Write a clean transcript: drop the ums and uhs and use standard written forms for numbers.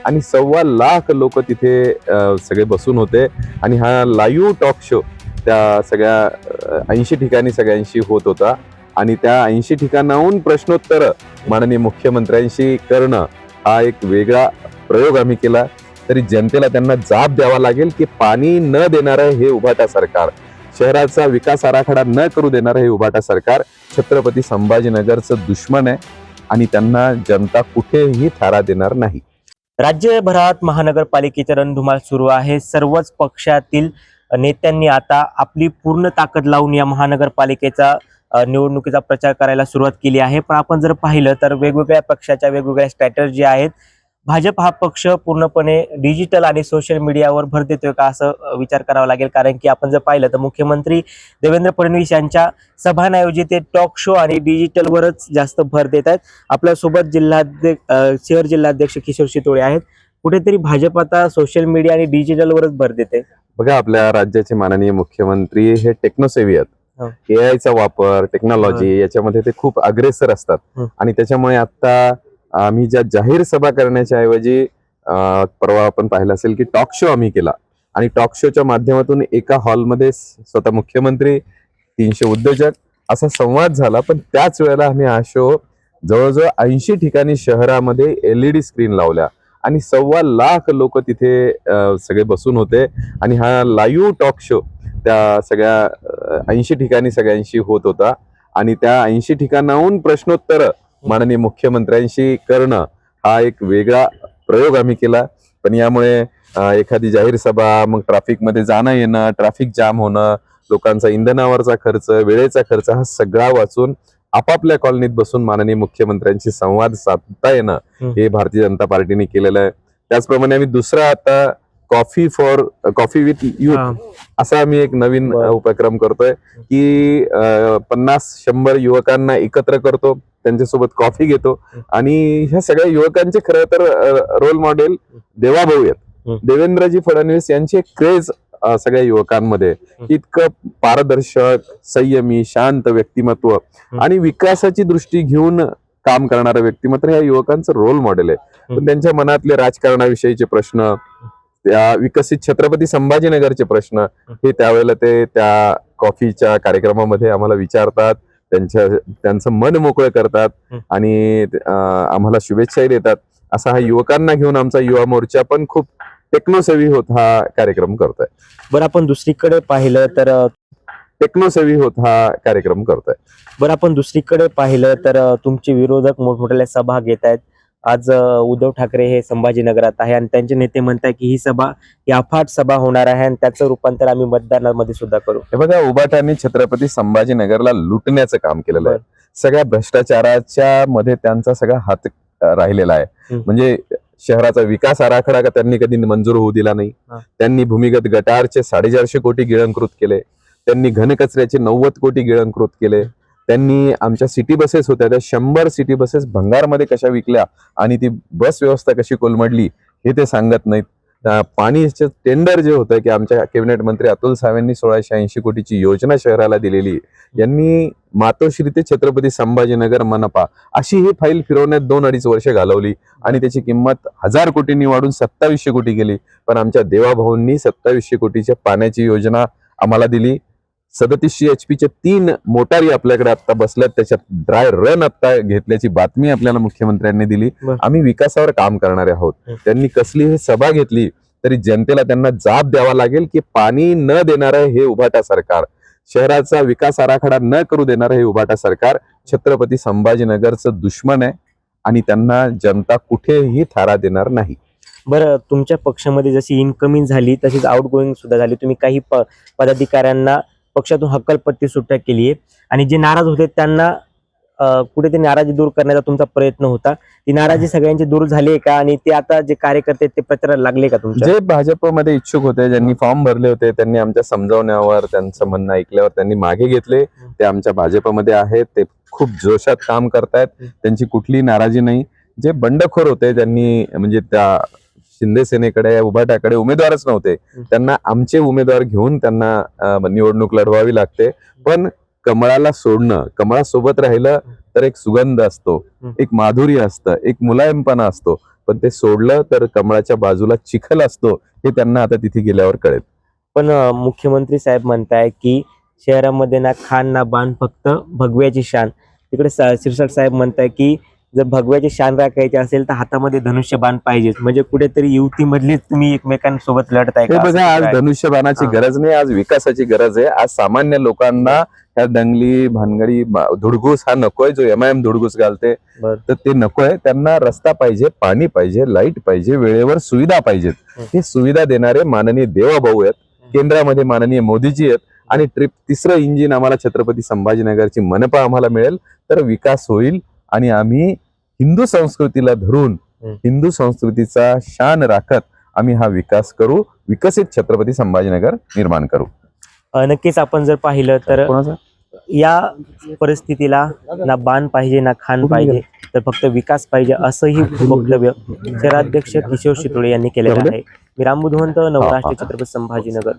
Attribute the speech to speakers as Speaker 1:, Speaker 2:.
Speaker 1: आणि 1.25 लाख लोक तिथे सगळे बसून होते आणि हा लाईव्ह टॉक शो त्या सगळ्या 80 ठिकाणी सगळ्यांशी होत होता आणि त्या 80 ठिकाणाहून प्रश्नोत्तर माननीय मुख्यमंत्र्यांशी करणं हा एक वेगळा प्रयोग आम्ही केला. तरी जनतेला त्यांना जाब द्यावा लागेल की पाणी न देणारं हे उभाटा सरकार, शहराचा विकास आराखडा न करू देणारं हे उभाटा सरकार छत्रपती संभाजीनगरचं दुश्मन आहे आणि त्यांना जनता कुठेही थारा देणार नाही.
Speaker 2: राज्यभरात महानगरपालिकेची रणधुमाळ सुरू आहे. सर्वच पक्षातील नेत्यांनी आता आपली पूर्ण ताकद लावून या महानगरपालिकेचा निवडणुकीचा प्रचार करायला सुरुवात केली आहे. पण आपण जर पाहिलं तर वेगवेगळ्या पक्षाच्या वेगवेगळ्या स्ट्रॅटेजी आहेत. भाजप हा पक्ष पूर्णपणे डिजिटल आणि सोशल मीडियावर भर देतोय का असं विचार करावा लागेल. कारण की आपण जर पाहिलं तर मुख्यमंत्री देवेंद्र फडणवीस यांच्या सभांऐवजी ते टॉक शो आणि डिजिटलवरच जास्त भर देत आहेत. आपल्यासोबत शहर जिल्हाध्यक्ष किशोर शितोळे आहेत. कुठेतरी भाजप आता सोशल मीडिया आणि डिजिटलवरच भर देते.
Speaker 1: बघा, आपल्या राज्याचे माननीय मुख्यमंत्री हे टेक्नोसेव्ही आहेत. एआयचा वापर, टेक्नॉलॉजी याच्यामध्ये ते खूप अग्रेसर असतात आणि त्याच्यामुळे आता आम्ही ज्या जाहीर सभा करण्याच्या ऐवजी परवा आपण पाहिलं असेल की टॉक शो आम्ही केला आणि टॉक शोच्या माध्यमातून एका हॉलमध्ये स्वतः मुख्यमंत्री, 300 उद्योजक असा संवाद झाला. पण त्याच वेळेला आम्ही हा शो जवळजवळ 80 ठिकाणी शहरामध्ये LED स्क्रीन लावल्या आणि 1.25 लाख लोक तिथे सगळे बसून होते आणि हा लाईव्ह टॉक शो त्या सगळ्या 80 ठिकाणी सगळ्यांशी होत होता आणि त्या 80 ठिकाणाहून प्रश्नोत्तर माननीय मुख्यमंत्र्यांशी करणं हा एक वेगळा प्रयोग आम्ही केला. पण यामुळे एखादी जाहीर सभा, मग ट्रॅफिकमध्ये जाणं येणं, ट्रॅफिक जाम होणं, लोकांचा इंधनावरचा खर्च, वेळेचा खर्च हा सगळा वाचून आपापल्या कॉलनीत बसून माननीय मुख्यमंत्र्यांशी संवाद साधता येणं हे भारतीय जनता पार्टीने केलेलं आहे. त्याचप्रमाणे आम्ही दुसरा आता कॉफी विथ युथ असा आम्ही एक नवीन उपक्रम करतोय की 50-100 युवकांना एकत्र करतो, त्यांच्यासोबत कॉफी घेतो आणि ह्या सगळ्या युवकांचे खरं तर रोल मॉडेल देवाभाऊ आहेत. देवेंद्रजी फडणवीस यांची एक क्रेज सगळ्या युवकांमध्ये, इतकं पारदर्शक, संयमी, शांत व्यक्तिमत्व आणि विकासाची दृष्टी घेऊन काम करणारं व्यक्तिमत्व ह्या युवकांचं रोल मॉडेल आहे. पण त्यांच्या मनातले राजकारणाविषयीचे प्रश्न, त्या विकसित छत्रपती संभाजीनगरचे प्रश्न हे त्यावेळेला ते त्या कॉफीच्या कार्यक्रमामध्ये आम्हाला विचारतात, त्यांचं मन मोकळं करतात आणि आम्हाला शुभेच्छाही देतात. असा हा युवकांना घेऊन आमचा युवा मोर्चा पण खूप टेक्नोसेव्ही होत हा कार्यक्रम करतोय.
Speaker 2: बरं, आपण दुसरीकडे पाहिलं तर तुमचे विरोधक मोठमोठ्या सभा घेत आहेत. आज उद्धव ठाकरे हे संभाजीनगरात आहे आणि त्यांचे नेते म्हणतात की ही सभा ही अफाट सभा होणार आहे आणि त्याचं रूपांतर आम्ही मतदानामध्ये सुद्धा करू.
Speaker 1: हे बघा, उभाटाने छत्रपती संभाजीनगरला लुटण्याचं काम केलेलं आहे. सगळ्या भ्रष्टाचाराच्या मध्ये त्यांचा सगळा हात राहिलेला आहे. म्हणजे शहराचा विकास आराखडा का त्यांनी कधी मंजूर होऊ दिला नाही. त्यांनी भूमिगत गटारचे 450 कोटी गिळंकृत केले. त्यांनी घनकचऱ्याचे 90 कोटी गिळंकृत केले. त्यांनी आमच्या सिटी बसेस होत्या त्या 100 सिटी बसेस भंगारमध्ये कशा विकल्या आणि ती बस व्यवस्था कशी कोलमडली हे ते सांगत नाहीत. पाणीचे टेंडर जे होतं की आमच्या कॅबिनेट मंत्री अतुल सावेंनी 1680 कोटीची योजना शहराला दिलेली. यांनी मातोश्री ते छत्रपती संभाजीनगर मनपा अशी ही फाईल फिरवण्यात 2-2.5 वर्ष घालवली आणि त्याची किंमत 1000 कोटींनी वाढून 2700 कोटी गेली. पण आमच्या देवाभाऊंनी 2700 कोटीच्या पाण्याची योजना आम्हाला दिली. 3700 HP 3 मोटारी आपल्याकडे आता बसल्यात, त्याच्यात ड्राय रन आता घेतल्याची बातमी आपल्याला मुख्यमंत्र्यांनी दिली. आम्ही विकासावर काम करणारे आहोत. त्यांनी कसली ही सभा घेतली तरी जनतेला त्यांना जाब द्यावा लागेल की पाणी न देणारं हे उभाटा सरकार, शहराचा विकास आराखडा न करू देणारं हे उभाटा सरकार छत्रपती संभाजीनगरचं दुश्मन आहे आणि त्यांना जनता कुठेही थारा देणार नाही.
Speaker 2: बरं, तुमच्या पक्षामध्ये जशी इनकमिंग झाली तशीच आउटगोईंग सुद्धा झाली. तुम्ही काही पदाधिकाऱ्यांना पक्षातून हक्कलपट्टी सुट्ट्या केली आहे आणि जे नाराज होते त्यांना कुठेतरी नाराजी दूर करण्याचा तुमचा प्रयत्न होता. ती नाराजी सगळ्यांची दूर झाली आहे का आणि ते आता जे कार्यकर्ते ते प्रचाराला लागले का तुमच्या?
Speaker 1: जे भाजपमध्ये इच्छुक होते, ज्यांनी फॉर्म भरले होते, त्यांनी आमच्या समजावण्यावर, त्यांचं म्हणणं ऐकल्यावर त्यांनी मागे घेतले. ते आमच्या भाजपमध्ये आहेत. ते खूप जोशात काम करतायत. त्यांची कुठलीही नाराजी नाही. जे बंडखोर होते त्यांनी म्हणजे त्या शिंदे सेनेकडे, उभाटाकडे उमेदवारच नव्हते, त्यांना आमचे उमेदवार घेऊन त्यांना निवडणूक लढवावी लागते. पण कमळाला सोडणं, कमळासोबत राहिलं तर एक सुगंध असतो, एक माधुर्य असतं, एक मुलायमपणा असतो. पण ते सोडलं तर कमळाच्या बाजूला चिखल असतो हे त्यांना आता तिथे गेल्यावर कळेल.
Speaker 2: पण मुख्यमंत्री साहेब म्हणताय की शहरामध्ये ना खान ना बाण, फक्त भगव्याची शान. तिकडे शिरसाट साहेब म्हणताय की जर भगव्याची शान राखायची असेल तर हातामध्ये धनुष्यबाण पाहिजेच. म्हणजे कुठेतरी युतीमधलीच तुम्ही एकमेकांसोबत लढताय
Speaker 1: हे
Speaker 2: का?
Speaker 1: बघा, आज
Speaker 2: असं काय?
Speaker 1: धनुष्यबाणाची
Speaker 2: हा.
Speaker 1: गरज नाही, आज विकासाची गरज आहे. आज सामान्य लोकांना ह्या दंगली भानगडी धुडगूस हा नकोय, जो एमआयएम धुडगूस घालते
Speaker 2: बर.
Speaker 1: तर ते नकोय. त्यांना रस्ता पाहिजे, पाणी पाहिजे, लाईट पाहिजे, वेळेवर सुविधा पाहिजेत. हे सुविधा देणारे माननीय देवाभाऊ आहेत. केंद्रामध्ये माननीय मोदीजी आहेत. आणि तिसरं इंजिन आम्हाला छत्रपती संभाजीनगरची मनपा आम्हाला मिळेल तर विकास होईल. आणि आम्ही हिंदू संस्कृतीला धरून, हिंदू संस्कृतीचा शान राखत आम्ही हा विकास करू, विकसित छत्रपती संभाजीनगर निर्माण करू.
Speaker 2: नक्कीच आपण जर पाहिलं तर
Speaker 1: कोणाचा?
Speaker 2: या परिस्थितीला ना बाण पाहिजे ना खान पाहिजे, तर फक्त विकास पाहिजे, असंही वक्तव्य शहराध्यक्ष किशोर शितोळे यांनी केलेलं आहे. मी राम बुधवंत, नवराष्ट्र, छत्रपती संभाजीनगर.